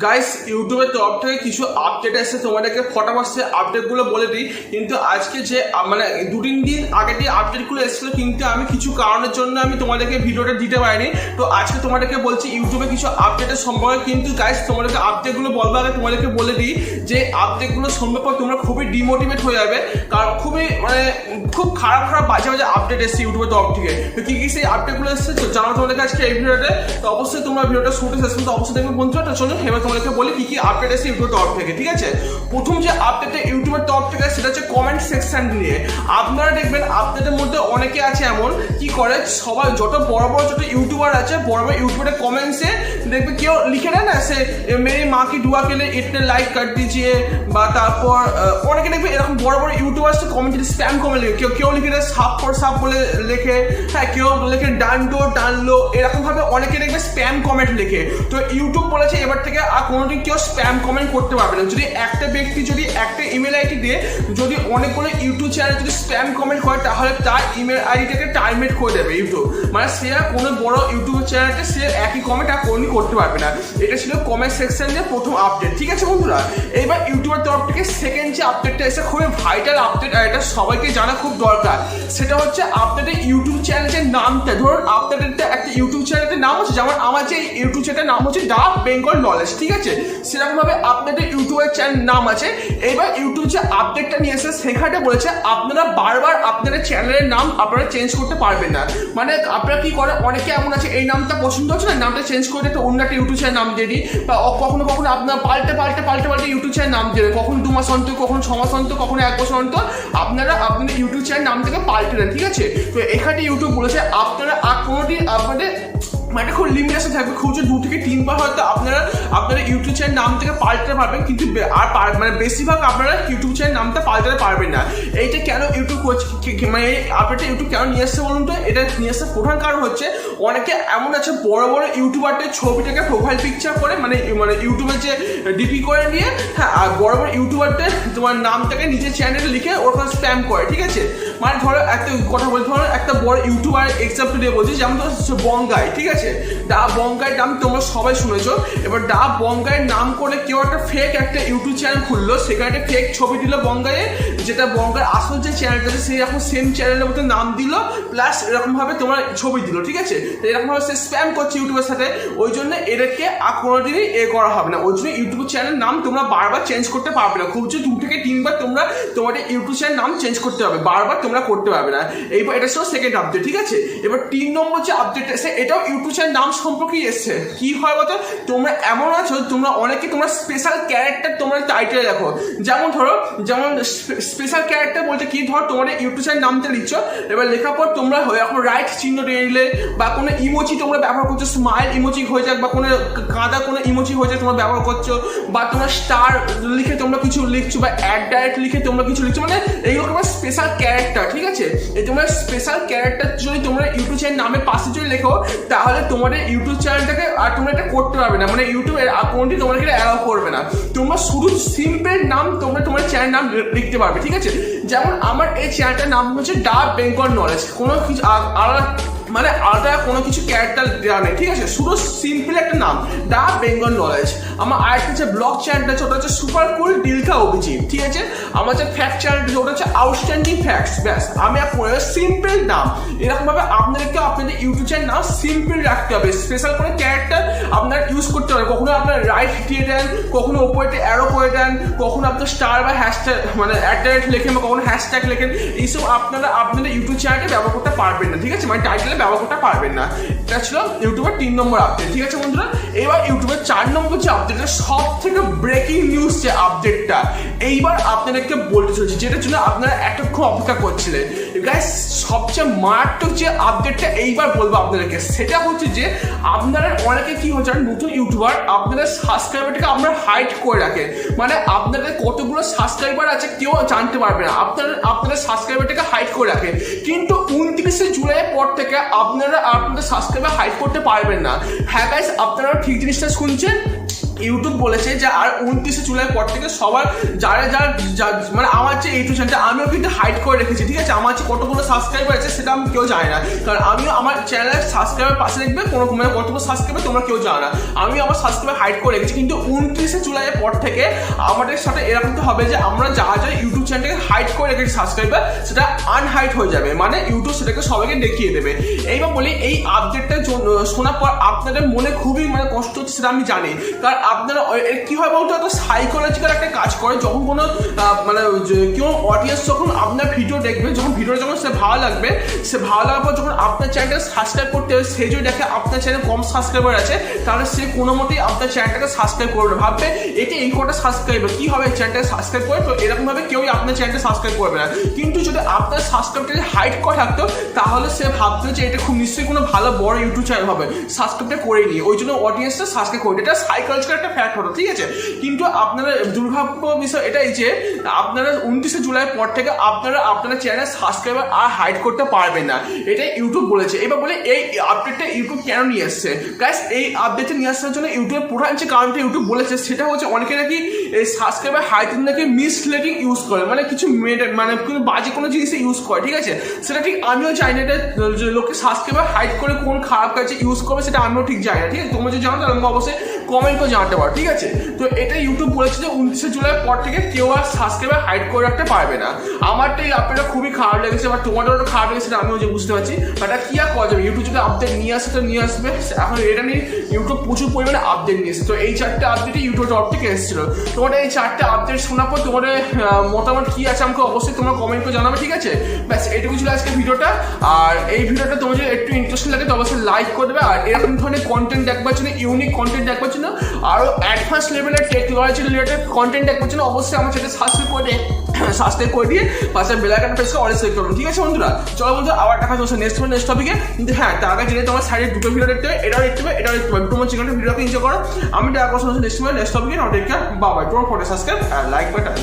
Guys ইউটিউবের তরফ থেকে কিছু আপডেট এসেছে, তোমাদেরকে ফটাফট সে আপডেটগুলো বলে দিই। কিন্তু আজকে যে মানে দু-তিন দিন আগে যে আপডেটগুলো এসেছিলো, কিন্তু আমি কিছু কারণের জন্য আমি তোমাদেরকে ভিডিওটা দিতে পারিনি। তো আজকে তোমাদেরকে বলছি ইউটিউবে কিছু আপডেটের সম্পর্কে। কিন্তু গাইস তোমাদেরকে আপডেটগুলো বলবার আগে তোমাদেরকে বলে দিই যে আপডেটগুলো শুনবার পর তোমরা খুবই ডিমোটিভেট হয়ে যাবে, কারণ খুব খারাপ বাজে বাজে আপডেট এসেছে ইউটিউবের তরফ থেকে। তো কি কি সেই আপডেটগুলো এসেছে জানো তোমাদেরকে আজকে এই ভিডিওতে। তো অবশ্যই তোমরা ভিডিওটা শুনতে শেষ পর্যন্ত অবশ্যই দেখবে বন্ধুরা। তো চলো এবার তোমাদেরকে বলি কি কি আপডেট এসেছে ইউটিউবের তরফ থেকে, ঠিক আছে। প্রথম যে আপডেটটা ইউটিউবের তরফ থেকে সেটা হচ্ছে কমেন্ট সেকশন নিয়ে। আপনারা দেখবেন আপনাদের মধ্যে অনেকে আছে এমন কি করে, সবাই যত বড় বড় যত ইউটিউবার আছে, বড় বড় ইউটিউবের কমেন্টসে দেখবে কেউ লিখে দেয় না সে মেরি মা কি দুয়া के लिए इतने लाइक कर दीजिए, বা তারপর অনেকে দেখবে এরকম বড় বড় ইউটিউবার কমেন্ট স্প্যাম কমেন্ট লিখে, কেউ লিখে দেয় সাপ ফর সাপ বলে লেখে, হ্যাঁ কেউ লেখে ডান্ডো ডানলো, এরকম ভাবে অনেকে দেখবে স্প্যাম কমেন্ট লিখে। তো ইউটিউব বলেছে এবার থেকে আর কোনোদিন কেউ স্প্যাম কমেন্ট করতে পারবে না। যদি একটা ব্যক্তি যদি একটা ইমেল আইডি দিয়ে যদি অনেকগুলো ইউটিউব চ্যানেল যদি স্প্যাম কমেন্ট করে, তাহলে তার ইমেল আইডিটাকে টার্মিনেট করে দেবে ইউটিউব। মানে সে আর কোনো বড় ইউটিউব চ্যানেলকে সে একই কমেন্ট আর কোনোদিন করতে পারবে না। এটা ছিল কমেন্ট সেকশন নিয়ে প্রথম আপডেট, ঠিক আছে বন্ধুরা। এইবার ইউটিউবের তরফ থেকে সেকেন্ড যে আপডেটটা এসে খুবই ভাইটাল আপডেট, আর এটা সবাইকে জানা খুব দরকার। সেটা হচ্ছে আপনাদের ইউটিউব চ্যানেলের নামটা, ধরুন আপনাদের একটা ইউটিউব চ্যানেলের নাম হচ্ছে, যেমন আমার যে ইউটিউব চ্যানেলের নাম হচ্ছে দা বেঙ্গল নলেজ, ঠিক আছে। সেরকম ভাবে আপনাদের ইউটিউবের চ্যানেল নাম আছে। এবার ইউটিউব যে আপডেটটা নিয়ে এসে সেখানে বলেছে আপনারা বারবার আপনাদের চ্যানেলের নাম আপনারা চেঞ্জ করতে পারবেন না। মানে আপনারা কি করে, অনেকে এমন আছে এই নামটা পছন্দ হচ্ছে না, নামটা চেঞ্জ করে একটা অন্য একটা ইউটিউব চ্যানেল নাম দিয়ে দিই, বা কখনো কখনো আপনার পাল্টে ইউটিউব চ্যানেল নাম দেবে, কখনো 2 মাস অন্তর, কখনো 6 মাস অন্তর, কখনো 1 বছর অন্তর আপনারা আপনাদের ইউটিউব চ্যানেল নাম থেকে পাল্টে দেন, ঠিক আছে। তো এখানে ইউটিউব বলেছে আপনারা আর কোনোদিন আপনাদের মানে খুব লিমিটেশন থাকবে, খুব 2 থেকে 3 বার হয়তো আপনারা আপনারা ইউটিউব চ্যানেল নাম থেকে পাল্টাতে পারবেন, কিন্তু আর মানে বেশিরভাগ আপনারা ইউটিউব চ্যানেল নামটা পাল্টাতে পারবেন না। এইটা কেন ইউটিউব করছে, মানে আপডেটটা ইউটিউব কেন নিয়ে আসছে বলুন তো। এটা নিয়ে আসার প্রধান কারণ হচ্ছে অনেকে এমন আছে বড় বড় ইউটিউবারদের ছবিটাকে প্রোফাইল পিকচার করে মানে ইউটিউবের যে ডিপি করে নিয়ে, হ্যাঁ, আর বড় বড় ইউটিউবারদের তোমার নামটাকে নিজের চ্যানেলে লিখে ওরকম স্প্যাম করে, ঠিক আছে। মানে ধরো একটা কথা বলতে, ধরো একটা বড় ইউটিউবার এক্সাম্পল দিয়ে বলছি, যেমন বঙ্গাই, ঠিক আছে। দা বঙ্গাইয়ের নাম তোমরা সবাই শুনেছো। এবার দা বঙ্গাইয়ের নাম করে কেউ একটা ফেক একটা ইউটিউব চ্যানেল খুললো, সেখানে একটা ফেক ছবি দিল বঙ্গাইয়ে, যেটা বঙ্গাইয়ের আসল যে চ্যানেলটা আছে সেই এখন সেম চ্যানেলের মতো নাম দিল, প্লাস এরকম ভাবে তোমার ছবি দিল, ঠিক আছে। এরকম ভাবে সে স্প্যাম করছে ইউটিউবের সাথে। ওই জন্য এদেরকে আর কোনোদিনই করা হবে না। ওই জন্য ইউটিউব চ্যানেলের নাম তোমরা বারবার চেঞ্জ করতে পারবে না। খুব 2 থেকে 3 বার তোমরা তোমাদের ইউটিউব চ্যানেল নাম চেঞ্জ করতে হবে, বারবার তোমরা করতে পারবে না। এইবার এটা ছিল সেকেন্ড আপডেট, ঠিক আছে। এবার 3 নম্বর যে আপডেট এসে, এটাও ইউটিউব চ্যানেল নাম সম্পর্কেই এসছে। কি হয় বলতো, তোমরা এমন আছো, তোমরা অনেকে তোমরা স্পেশাল ক্যারেক্টার তোমরা টাইটেলে দেখো, যেমন ধরো স্পেশাল ক্যারেক্টার বলতে কি, ধর তোমাদের ইউটিউব চ্যানেল নামটা লিখছো, এবার লেখার পর তোমরা এখন রাইট চিহ্ন দিয়ে দিলে, বা কোনো ইমোজি তোমরা ব্যবহার করছো, স্মাইল ইমোজি হয়ে যাক, বা কোনো কাঁদা কোনো ইমোজি হয়ে যাক তোমরা ব্যবহার করছো, বা তোমরা স্টার লিখে তোমরা কিছু লিখছো, বা অ্যাড ডাইরেক্ট লিখে তোমরা কিছু লিখছো, মানে এইগুলো তোমার স্পেশাল ক্যারেক্টার, ঠিক আছে। এই তোমরা স্পেশাল ক্যারেক্টার যদি তোমরা ইউটিউব চ্যানেল নামের পাশে যদি লেখো, তাহলে তোমাদের ইউটিউব চ্যানেলটাকে আর তোমরা এটা করতে পারবে না, মানে ইউটিউব কোনটি তোমাকে এটা অ্যালাউ করবে না। তোমরা শুধু সিম্পল নাম তোমরা তোমার চ্যানেল নাম লিখতে পারবে, ঠিক আছে। যেমন আমার এই চ্যানেলটার নাম হচ্ছে দা বেঙ্গল নলেজ, কোনো কিছু মানে আলাদা কোনো কিছু ক্যারেক্টার দেওয়া নেই, ঠিক আছে। শুধু সিম্পল একটা নাম দা বেঙ্গল নলেজ। আমার আরেকটা যে ব্লগ চ্যানেলটা আছে ওটা হচ্ছে সুপার কুল ডিলকা অভিজিৎ, ঠিক আছে। আমার যে ফ্যাক্ট চ্যানেলটা ওটা হচ্ছে আউটস্ট্যান্ডিং ফ্যাক্টস, ব্যাস। আমি আপনার সিম্পল নাম এরকমভাবে আপনাদেরকে আপনাদের ইউটিউব চ্যানেল নাম সিম্পল রাখতে হবে, স্পেশাল কোনো ক্যারেক্টার আপনার ইউজ করতে হবে। কখনো আপনার রাইট দিয়ে দেন, কখনো ওপরে অ্যারো করে দেন, কখনো আপনার স্টার বা হ্যাশট্যাগ মানে অ্যাট লেখেন, বা কখনো হ্যাশট্যাগ লেখেন। এইসব আপনারা আপনাদের ইউটিউব চ্যানেলটা ব্যবহার করতে পারবেন না, ঠিক আছে, মানে টাইটেলে ব্যবহার করতে পারবেন না। এটা ছিল ইউটিউবের 3 নম্বর আপডেট, ঠিক আছে বন্ধুরা। এবার ইউটিউবের 4 নম্বর যে আপডেটটা, সব থেকে ব্রেকিং নিউজ যে আপডেটটা এইবার আপনাদেরকে বলতে চলেছি, যেটার জন্য আপনারা এতক্ষণ অপেক্ষা করছিলেন। গাইস সবচেয়ে মারাত্মক যে আপডেটটা এইবার বলবো আপনাদেরকে, সেটা হচ্ছে যে আপনারা অনেকে কি হচ্ছে, নতুন ইউটিউবার আপনাদের সাবস্ক্রাইবারটাকে আপনারা হাইড করে রাখে, মানে আপনাদের কতগুলো সাবস্ক্রাইবার আছে কেউ জানতে পারবে না, আপনাদের সাবস্ক্রাইবারটাকে হাইড করে রাখে। কিন্তু 29শে জুলাইয়ের পর থেকে আপনারা আপনাদের সাবস্ক্রাইবার হাইড করতে পারবেন না। হ্যাঁ গাইস, আপনারা ঠিক জিনিসটা শুনছেন, ইউটিউব বলেছে যে আর 29 জুলাই পর থেকে সবার যারা মানে আমার যে ইউটিউব চ্যানেলটা আমিও কিন্তু হাইড করে রেখেছি, ঠিক আছে। আমার যে কতগুলো সাবস্ক্রাইবার আছে সেটা আমি কেউ জানে না, কারণ আমিও আমার চ্যানেলের সাবস্ক্রাইবার পাশে দেখবে কোনো মানে কতগুলো সাবস্ক্রাইবার তোমরা কেউ জানো না, আমি আমার সাবস্ক্রাইবার হাইড করে রেখেছি। কিন্তু 29 জুলাইয়ের পর থেকে আমাদের সাথে এরকম তো হবে যে আমরা যা ইউটিউব চ্যানেলটাকে হাইড করে রেখেছি সাবস্ক্রাইবার, সেটা আনহাইড হয়ে যাবে, মানে ইউটিউব সেটাকে সবাইকে দেখিয়ে দেবে। এইবার বলি এই আপডেটটা শোনার পর আপনাদের মনে খুবই মানে কষ্ট হচ্ছে, সেটা আমি জানি। কারণ আপনারা কি হয় বলতো, একটা সাইকোলজিক্যাল একটা কাজ করে, যখন কোনো মানে কেউ অডিয়েন্স যখন আপনার ভিডিও দেখবে, যখন ভিডিওটা যখন সে ভালো লাগবে, সে ভালো লাগার পর যখন আপনার চ্যানেলটা সাবস্ক্রাইব করতে হবে, সে যদি দেখে আপনার চ্যানেল কম সাবস্ক্রাইবার আছে, তাহলে সে কোনো মতেই আপনার চ্যানেলটাকে সাবস্ক্রাইব করবে না, ভাববে এটা এই কটা সাবস্ক্রাইবার কি হবে চ্যানেলটাকে সাবস্ক্রাইব করে, তো এরকমভাবে কেউই আপনার চ্যানেলটা সাবস্ক্রাইব করবে না। কিন্তু যদি আপনার সাবস্ক্রাইবটা হাইড করা থাকতো, তাহলে সে ভাবতো যে এটা খুব নিশ্চয়ই কোনো ভালো বড় ইউটিউব চ্যানেল হবে, সাবস্ক্রাইবটা করে নিই, ওই জন্য অডিয়েন্সটা সাবস্ক্রাইব করে, এটা সাইকোলজিক্যাল একটা ফ্যাক্ট হতো, ঠিক আছে। কিন্তু আপনারা দুর্ভাগ্য বিষয় এটাই যে আপনারা 29 জুলাই পর থেকে আপনারা চ্যানেল সাবস্ক্রাইবার আর হাইড করতে পারবেন না, এটাই ইউটিউব বলেছে। এবার বলে এই আপডেটটা ইউটিউব কেন নিয়ে আসছে গাইস? এই আপডেটটা নিয়ে আসার জন্য ইউটিউবের প্রধান যে কারণটা ইউটিউব বলেছে সেটা হচ্ছে অনেকে নাকি এই সাবস্ক্রাইবার হাইড নাকি মিসলিডিং ইউজ করে, মানে কিছু মানে বাজে কোনো জিনিসে ইউজ করে, ঠিক আছে। সেটা ঠিক আমিও জানি না, এটা লোকে সাবস্ক্রাইবার হাইড করে কোন খারাপ কাজে ইউজ করবে সেটা আমিও ঠিক জানি না, ঠিক আছে। তোমরা যদি জানো তাহলে আমাকে অবশ্যই কমেন্ট করে জানাতে পারো, ঠিক আছে। তো এটা ইউটিউব বলেছে যে 29 জুলাই পর থেকে কেউ আর সাবস্ক্রাইবার হাইড করে রাখতে পারবে না। আমারটা এই আপডেটটা খুবই খারাপ লেগেছে, বা তোমাদেরও খারাপ লেগেছে সেটা আমিও যে বুঝতে পারছি, বাট কি আর করা যাবে, ইউটিউব যদি আপডেট নিয়ে আসে তো নিয়ে আসবে। এখন এটা নিয়ে ইউটিউব প্রচুর পরিমাণে আপডেট নিয়ে এসেছে, তো এই 4টে আপডেটই ইউটিউব তরফ থেকে এসেছিল। তোমাদের এই 4টে আপডেট শোনার পর তোমাদের মতামত কি আছে আমাকে অবশ্যই তোমরা কমেন্ট করে জানাবে, ঠিক আছে। ব্যাস এইটুকু ছিল আজকে ভিডিওটা। আর এই ভিডিওটা তোমার যদি একটু ইন্টারেস্টিং লাগে তো অবশ্যই লাইক করে দেবে। আর এরকম ধরনের কন্টেন্ট দেখবার জন্য, ইউনিক কন্টেন্ট দেখবার জন্য, আরও অ্যাডভান্স লেভেলের টেকনোলজি রিলেটেড কন্টেন্ট দেখবার জন্য অবশ্যই আমার চ্যানেল সাবস্ক্রাইব করে দিয়ে পাশে বেল আইকন প্রেস করে অল সিলেক্ট করুন, ঠিক আছে বন্ধুরা। চলো বন্ধু, আবার দেখা হচ্ছে নেক্সট টপিকে। কিন্তু হ্যাঁ, তার আগে জেনে তোমার সাইডে দুটো ভিডিও দেখতে হবে, এটাও দেখতে হবে, এটাও দেখতে হবে। তোমার চ্যানেলটা ভিডিওকে এনজয় করো। আমি দেখা করছি নেক্সট টপিকে। Now take care, bye bye. Don't forget subscribe আর লাইক বাটন।